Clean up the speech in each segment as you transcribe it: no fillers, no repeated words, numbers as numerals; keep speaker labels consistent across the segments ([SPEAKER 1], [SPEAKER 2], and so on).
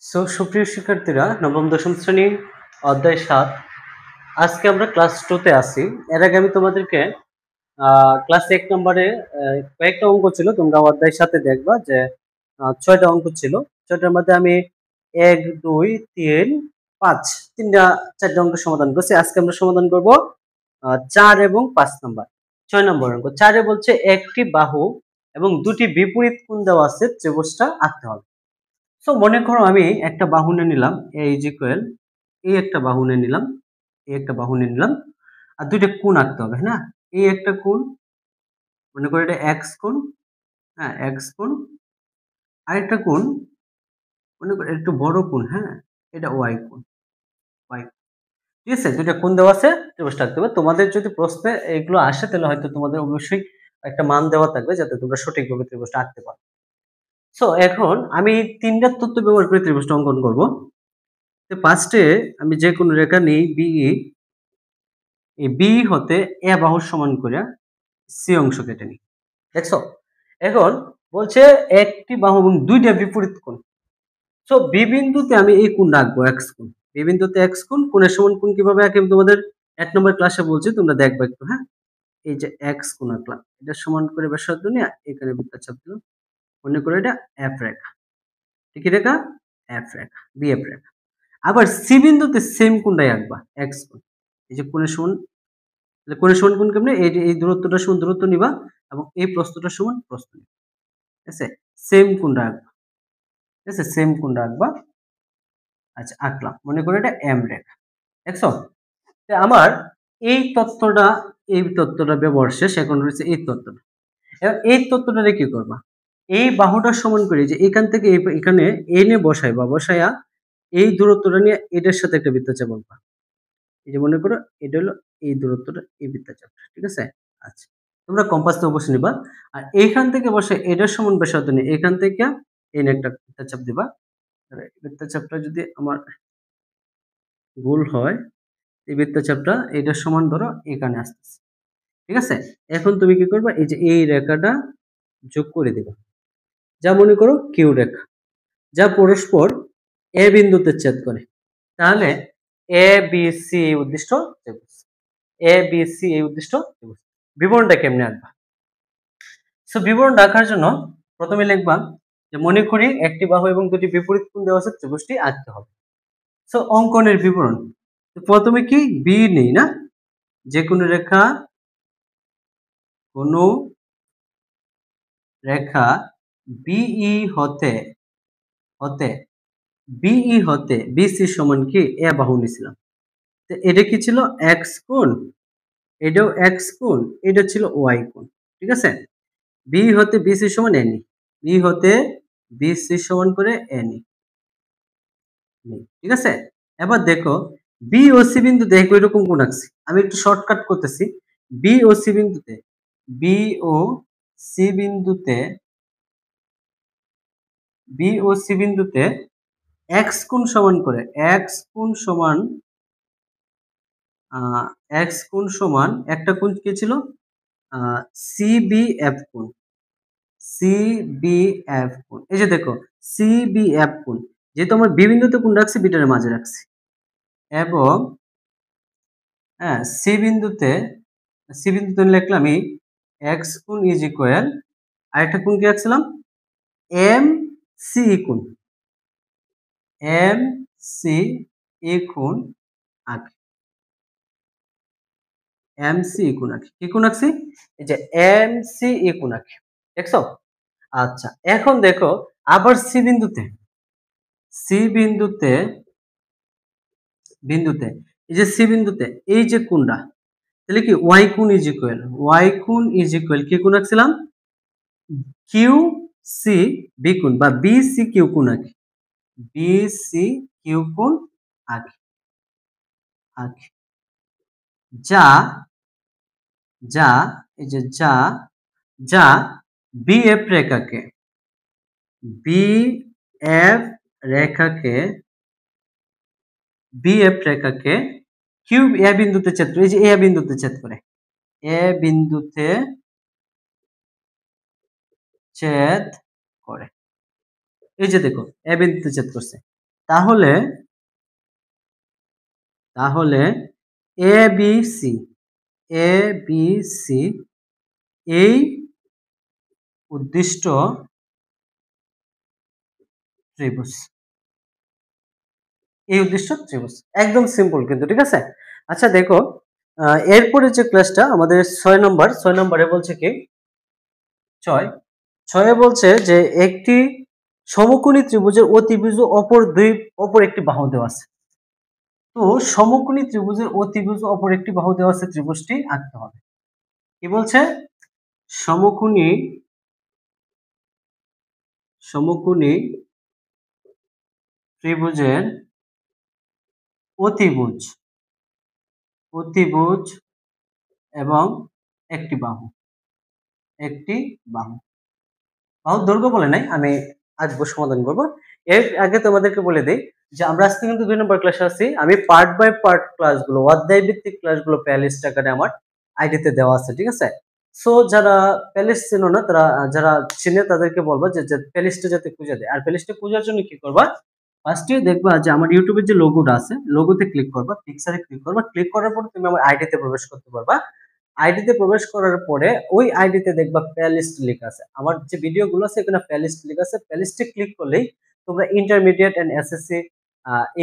[SPEAKER 1] সুপ্রিয় শিক্ষার্থীরা, নবম দশম শ্রেণী অধ্যায় ৭। আজকে আমরা ক্লাস 2 তে আছি। এর আগে আমি তোমাদেরকে ক্লাস ১ নম্বরে কয়েকটা অঙ্ক ছিল, তোমরা অধ্যায় ৭ এ দেখবা যে ৬টা অঙ্ক ছিল। ৬টার মধ্যে আমি ১, ২, ৩, ৫ ৪টা অঙ্ক সমাধান করছি। আজকে আমরা সমাধান করব ৪ এবং ৫ নম্বর। ৬ নম্বর অঙ্ক। ৪ এ বলছে একটি বাহু এবং দুটি বিপরীত কোণ দেওয়া আছে, ত্রিভুজটা আঁকতে হবে। সো মনে করো আমি একটা বাহু নিয়ে নিলাম, a is equal এই একটা বাহু নিয়ে নিলাম, এই একটা বাহু নিয়ে নিলাম, আর দুইটা কোণ আঁকতে হবে, হ্যাঁ। এই একটা কোণ, মনে করো এটা x কোণ, হ্যাঁ x কোণ, আরেকটা কোণ মনে করো একটু বড় কোণ, হ্যাঁ এটা y কোণ, y। ঠিক আছে, দুইটা কোণ দেওয়া আছে, ত্রিভুজটা আঁকতে হবে। তোমাদের যদি প্রশ্নে এগুলো আসে তাহলে হয়তো তোমাদের অবশ্যই একটা মান দেওয়া থাকবে যাতে তোমরা সঠিকভাবে ত্রিভুজটা আঁকতে পারো। সো এখন আমি তিনটা তথ্য ব্যবহার করে ত্রিভুজটা অঙ্কন করব। তো ফার্স্টে আমি যে কোনো রেখা নিই বিই, এই বি হতে এ বাহুর সমান করে সি অংশ কেটে নিই। দেখছো, এখন বলছে একটি বাহু এবং দুইটা বিপরীত কোণ। সো বি বিন্দুতে আমি এই কোণ রাখবো এক্স কোণ। বি বিন্দুতে এক্স কোণ, কোণের সমান কোণ কিভাবে আঁকে তোমাদের ১ নম্বর ক্লাসে বলছি, তোমরা দেখবে একটু, হ্যাঁ। এই যে এক্স কোণ আঁকলাম, এটা সমান করে ব্যাসার্ধ নিয়ে এখানে বৃত্তচাপ দিলাম। মনে করে এটা এফ রেখা, ঠিক রেখা এফ রেখা, বি এফ রেখা। আবার সি বিন্দুতে সেম কোণটাই আঁকবা, এক্স কোণ। এই যে কোণের সমান, কোণের সমান কোণ কেমনে, এই দূরত্বটা সমান দূরত্ব নিবা এবং এই প্রস্থটা সমান প্রস্থ নিবা। ঠিক আছে, সেম কোণ রাখবা। ঠিক আছে, সেম কোণ রাখবা। আচ্ছা, আঁকলাম, মনে করে এটা এম রেখা। দেখছো, আমার এই তত্ত্বটা ব্যবহার শেষ। এখন রয়েছে এই তত্ত্বটা। এবার এই তত্ত্বটা কি করবা, এই বাহুটা সমান করে যে এখান থেকে এখানে এনে বসাইবা, বসাইয়া এই দূরত্বটা নিয়ে এটার সাথে একটা বৃত্তচাপ আঁকবা। এই যে মনে করো এটা হলো এই দূরত্বটা, এই বৃত্তচাপটা। ঠিক আছে, আচ্ছা তোমরা কম্পাসটা অবশ্যই নিবা। আর এইখান থেকে বসে এটার সমান ব্যাসার্ধ নিয়ে এখান থেকে এনে একটা বৃত্তচাপ দিবা। আর এই বৃত্তচাপটা যদি আমার গোল হয়, এই বৃত্তচাপটা এটার সমান ধরো এখানে আসতেছে। ঠিক আছে, এখন তুমি কি করবা, এই যে এই রেখাটা যোগ করে দিবা, যা মনে করো কিউ রেখা, যা পরস্পর এ বিন্দুতে ছেদ করে। তাহলে এ বি সি উদ্দিষ্ট ত্রিভুজ, এ বি সি এই উদ্দিষ্ট ত্রিভুজ। বিবরণটা কেমনে আঁকবা? সো বিবরণ রাখার জন্য প্রথমে লিখবা যে মনে করি একটি বাহু এবং দুটি বিপরীত কোণ দেওয়া আছে, ত্রিভুজটি আঁকতে হবে। সো অঙ্কনের বিবরণ, প্রথমে কি বি নেই না, যে কোনো রেখা, কোন রেখা বিই হতে হতে বিই হতে বিসি সমান কি এ বাহু নিছিলাম। তো এটা কি ছিল এক্স কোণ, এটাও এক্স কোণ, এটা ছিল ওয়াই কোণ। ঠিক আছে, বি হতে বিসি সমান এনি, বি হতে বিসি সমান করে এনি। ঠিক আছে, এবার দেখো বি ও সি বিন্দু দেখো এরকম কোণ আঁকছি, আমি একটু শর্টকাট করতেছি। বি ও সি বিন্দুতে, বি ও সি বিন্দুতে, বি ও সি বিন্দুতে এক্স কোণ সমান করে, এক্স কোণ সমান এক্স কোণ সমান একটা কোণ কি ছিল, সিবিএফ কোণ, সিবিএফ কোণ। এই যে দেখো সিবিএফ কোণ, যেহেতু আমরা বি বিন্দুতে কোণ রাখছি, বিটার মাঝে রাখছি, এবং হ্যাঁ সি বিন্দুতে লিখলাম আমি এক্স কোণ ইজ ইকুয়াল, আরেকটা কোণ কি রাখছিলাম, এম সি কোণ, এম সি কোণ আঁকি, এম সি কোণ আঁকি। কি কোণ আঁকছি, এই যে এম সি কোণ আঁকি। দেখছো, আচ্ছা এখন দেখো আবার সি বিন্দুতে, সি বিন্দুতে বিন্দুতে এই যে সি বিন্দুতে এই যে কোণটা, তাহলে কি ওয়াই কোণ ইজ ইকুয়াল, ওয়াই কোণ ইজ ইকুয়াল কি কোণ আঁকছিলাম, কিউ সি বি কোণ বা বি সি কিউ কোণ আঁকি, বি সি কিউ কোণ আঁকি আঁকি, যা যা এই যে যা যা বি এফ রেখাকে, বি এফ রেখাকে, বি এফ রেখাকে কিউ এ বিন্দুতে ছেদ করে, এই যে এ বিন্দুতে ছেদ করে, এ বিন্দুতে ছেদ করে। এই যে দেখো এ বিন্দুতে ছেদ করছে। তাহলে তাহলে এ বি সি এই উদ্দিষ্ট ত্রিভুজ, এই উদ্দিষ্ট ত্রিভুজ একদম সিম্পল কিন্তু, ঠিক আছে। আচ্ছা দেখো, এরপরে যে ক্লাসটা আমাদের 6 নম্বরে বলছে কি, ছয়ে বলছে যে একটি সমকোণী ত্রিভুজের অতিভুজ অপর একটি বাহু দেওয়া আছে। তো সমকোণী ত্রিভুজের অতিভুজ অপর একটি বাহু দেওয়া আছে, ত্রিভুজটি আঁকতে হবে। কি বলছে? সমকোণী ত্রিভুজের অতিভুজ এবং একটি বাহু বাহুর দৈর্ঘ্য বলে নাই, আমি আসবো সমাধান করব। এর আগে তোমাদেরকে বলে দেই যে আমরা আজকে কিন্তু 2 নম্বর ক্লাসে আছি। আমি পার্ট বাই পার্ট ক্লাসগুলো, অধ্যায় ভিত্তিক ক্লাসগুলো প্লেলিস্ট আকারে আমার আইডিতে দেওয়া আছে, ঠিক আছে। সো যারা প্লেলিস্ট চেনো না, তারা যারা চিনে তাদেরকে বলবো যে প্লেলিস্টে যাতে খুঁজে দেয়। আর প্লেলিস্টে খোঁজার জন্য কি করবা, ফার্স্টে দেখবা যে আমার ইউটিউবের যে লোগোটা আছে, লোগোতে ক্লিক করবা, পিকচারে ক্লিক করবা। ক্লিক করার পর তুমি আমার আইডিতে প্রবেশ করতে পারবা। আইডিতে প্রবেশ করার পরে ওই আইডিতে দেখবা প্লেলিস্ট লেখা আছে। আমার যে ভিডিওগুলো আছে এখানে প্লেলিস্ট লেখা আছে। প্লেলিস্টে ক্লিক করলেই তোমরা intermediate and SSC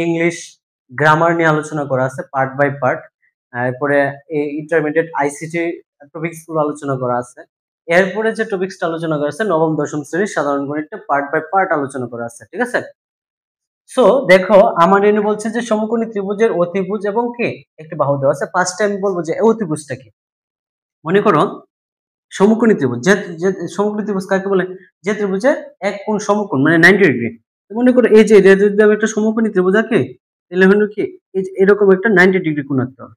[SPEAKER 1] English grammar নিয়ে আলোচনা করা আছে পার্ট বাই পার্ট। এরপরে ইন্টারমিডিয়েট আইসিটি টপিকস গুলো আলোচনা করা আছে। এরপরে যে টপিকসটা আলোচনা করা আছে নবম দশম শ্রেণীর সাধারণ গণিতটা পার্ট বাই পার্ট আলোচনা করা আছে, ঠিক আছে। সো দেখো, আমার এনে বলছে যে সমকোণী ত্রিভুজের অতিভুজ এবং কি একটি বাহু দেওয়া আছে। ফার্স্ট টাইম বলবো যে অতিভুজটা কি। মনে করো সমকোণী ত্রিভুজ, যে সমকোণী ত্রিভুজ কাকে বলে? যে ত্রিভুজে এক কোণ সমকোণ মানে 90 ডিগ্রি। মনে করো এই যে এটা যদি আমি একটা সমকোণী ত্রিভুজ আঁকি, তাহলে হলো কি এই যে এরকম একটা 90 ডিগ্রি কোণ আঁকতে হবে,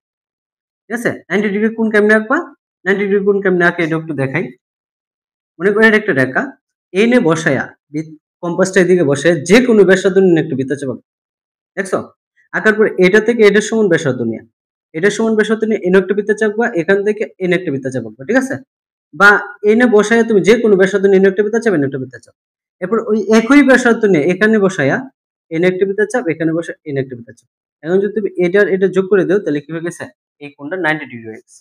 [SPEAKER 1] ঠিক আছে। 90 ডিগ্রি কোণ কেমনে আঁকবা? 90 ডিগ্রি কোণ কেমনে আঁকে এটা একটু দেখাই। মনে করো এটা একটা রেখা, এই নিয়ে বসায়া কম্পাসটা এদিকে বসে যে কোনো ব্যাসার্ধ নিয়ে একটা বৃত্তচাপ আঁকো, দেখছো? আঁকার পর এটা থেকে এটার সমান ব্যাসার্ধ নিয়ে, এটার সমান ব্যাসার্ধ নিয়ে এনে একটা বৃত্তচাপ আঁকবা, এখান থেকে এনে একটা বৃত্তচাপ আঁকবা, ঠিক আছে। বা এনে বসায়া তুমি যে কোনো ব্যাসার্ধ নিয়ে এনে একটা বৃত্তচাপ, এনে একটা বৃত্তচাপ। এরপর ওই একই ব্যাসার্ধ নিয়ে এখানে বসায়া এনে একটা বৃত্তচাপ, এখানে বসে এনে একটা বৃত্তচাপ। এখন যদি তুমি এটা যোগ করে দাও তাহলে কি হয়ে গেছে? এই কোণটা 90 ডিগ্রি হয়ে গেছে।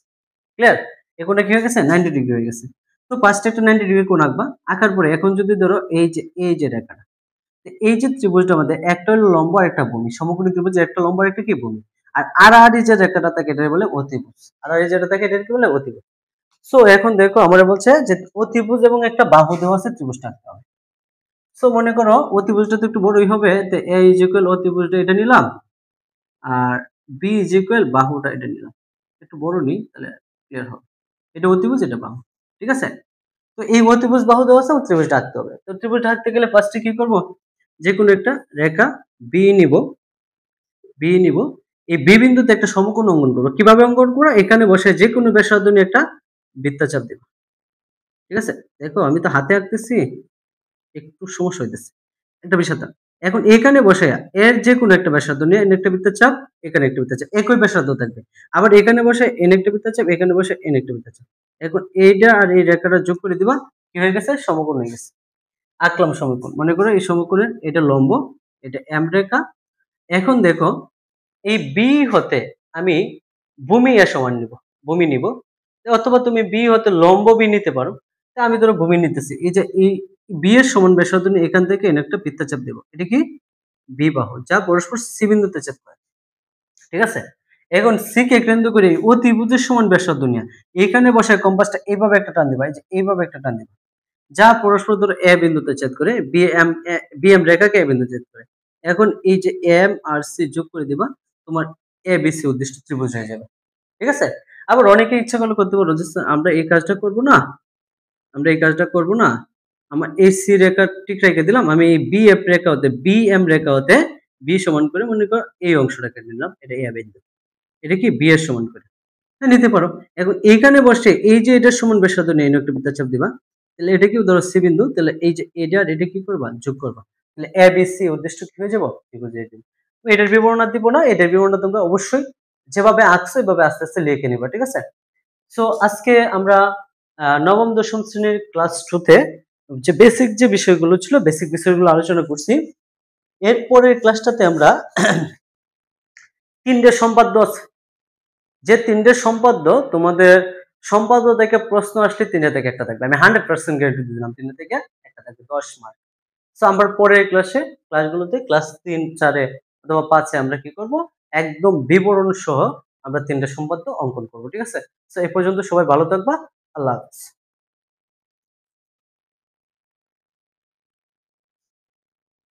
[SPEAKER 1] ক্লিয়ার? এই কোণটা কি হয়ে গেছে? 90 ডিগ্রি হয়ে গেছে। তো ফার্স্টে একটা 90 ডিগ্রি কোণ আঁকবা। আঁকার পরে এখন যদি ধরো এই যে রেখাটা, এই যে ত্রিভুজটার মধ্যে একটা হলো লম্ব আর একটা ভূমি, সমকোণী ত্রিভুজের একটা লম্ব আর একটা কি ভূমি। আর আড়াআড়ি যে রেখাটা থাকে এটা বলে অতিভুজ। আড়াআড়ি যেটা থাকে এটা কি বলে? অতিভুজ। সো এখন দেখো আমরা বলছে যে অতিভুজ এবং একটা বাহু দেওয়া আছে, ত্রিভুজটা আঁকতে হবে। সো মনে করো অতিভুজটা তো একটু বড়ই হবে, তো a ইজ ইকুয়াল অতিভুজটা এটা নিলাম, আর b ইজ ইকুয়াল বাহুটা এটা নিলাম। একটু বড় নিই তাহলে ক্লিয়ার হবে। এটা অতিভুজ, এটা বাহু, ঠিক আছে। তো এই অতিভুজ বাহু দেওয়া আছে, ত্রিভুজটা আঁকতে হবে। তো ত্রিভুজটা আঁকতে গেলে ফার্স্টে কি করব? যে কোনো একটা রেখা বি নিব, নিব। এই বি বিন্দুতে একটা সমকোণ অঙ্কন করব। কিভাবে অঙ্কন করব? এখানে বসে যে কোনো ব্যাসার্ধ নিয়ে একটা বৃত্তচাপ দেব, ঠিক আছে। দেখো আমি তো হাতে আঁকতেছি, একটু সমস্যা হইতেছে, একটা বিষয়। এখন এখানে বসে এর যে কোনো একটা ব্যাসার্ধ নিয়ে এন একটা বৃত্তচাপ, এখানে একটা বৃত্তচাপ, একই ব্যাসার্ধ থাকবে। আবার এখানে বসে এন একটা বৃত্তচাপ, এখানে বসে এন একটা বৃত্তচাপ। এখন এইটা আর এই রেখাটা যোগ করে দিবা, কি হয়ে গেছে? সমকোণ হয়ে গেছে। আঁকলাম সমকোণ। মনে করো এই সমকোণের এটা লম্ব, এটা এম রেখা। এখন দেখো এই বি হতে আমি ভূমি এ সমান নিব, ভূমি নিব, অথবা তুমি বি হতে লম্ব বি নিতে পারো। তা আমি ধরো ভূমি নিতেছি। এই যে এই বি এর সমান ব্যাসার্ধ নিয়ে এখান থেকে এনে একটা বৃত্তচাপ দেব। এটা কি? বি বাহু, যা পরস্পর সি বিন্দুতে ছেদ করে, ঠিক আছে। এখন সি কে কেন্দ্র করে অতিভুজের সমান ব্যাসার্ধ নিয়ে এখানে বসে কম্পাসটা এইভাবে একটা টান দিবা, এই যে এইভাবে একটা টান দিবা, যা পরস্পর ধরো এ বিন্দুতে ছেদ করে, বি এম রেখাকে এ বিন্দুতে ছেদ করে। এখন এই যে এম আর সি যোগ করে দিবা, তোমার এ বি সি উদ্দিষ্ট ত্রিভুজ হয়ে যাবে, ঠিক আছে। আবার অনেকে ইচ্ছা করলে করতে পারো যে আমরা এই কাজটা করব না, আমরা এই কাজটা করব না, আমার এই সি রেখা ঠিক রেখে দিলাম, আমি এই বি এফ রেখা হতে বি এম রেখা হতে বি সমান করে মনে করো এই অংশটাকে নিলাম, এটা এ বিন্দু, এটা কি বি এর সমান করে নিতে পারো। এখন এইখানে বসে এই যে এটার সমান ব্যাসার্ধ নিয়ে একটা বৃত্তচাপ দিবা, তাহলে এটা কি ধরো সি বিন্দু, তাহলে এই যে এটা আর এটা কি করবা? যোগ করবা, তাহলে এ বি সি উদ্দেশ্য কি হয়ে যাব? ত্রিভুজ এই দিন। এটার বিবরণ আর দিব না, এটার বিবরণটা তোমরা অবশ্যই যেভাবে আঁকছো এভাবে আস্তে আস্তে লিখে নিবা, ঠিক আছে। সো আজকে আমরা নবম দশম শ্রেণীর ক্লাস 2 তে যে বেসিক যে বিষয়গুলো ছিল বেসিক বিষয়গুলো আলোচনা করছি। এরপরের ক্লাসটাতে আমরা তিনটে সম্পাদ্য আছে, যে তিনটে সম্পাদ্য তোমাদের সম্পাদ্য থেকে প্রশ্ন আসলে তিনটে থেকে একটা থাকবে, আমি 100% গ্যারান্টি দিলাম তিনটে থেকে একটা থাকবে 10 মার্ক। সো আমরা পরের ক্লাসগুলোতে ক্লাস 3, 4 অথবা 5 আমরা কি করব, একদম বিবরণ সহ আমরা তিনটে সম্পাদ্য অঙ্কন করব। ঠিক আছে? সো এই পর্যন্ত সবাই ভালো থাকবা। আল্লাহ হাফেজ।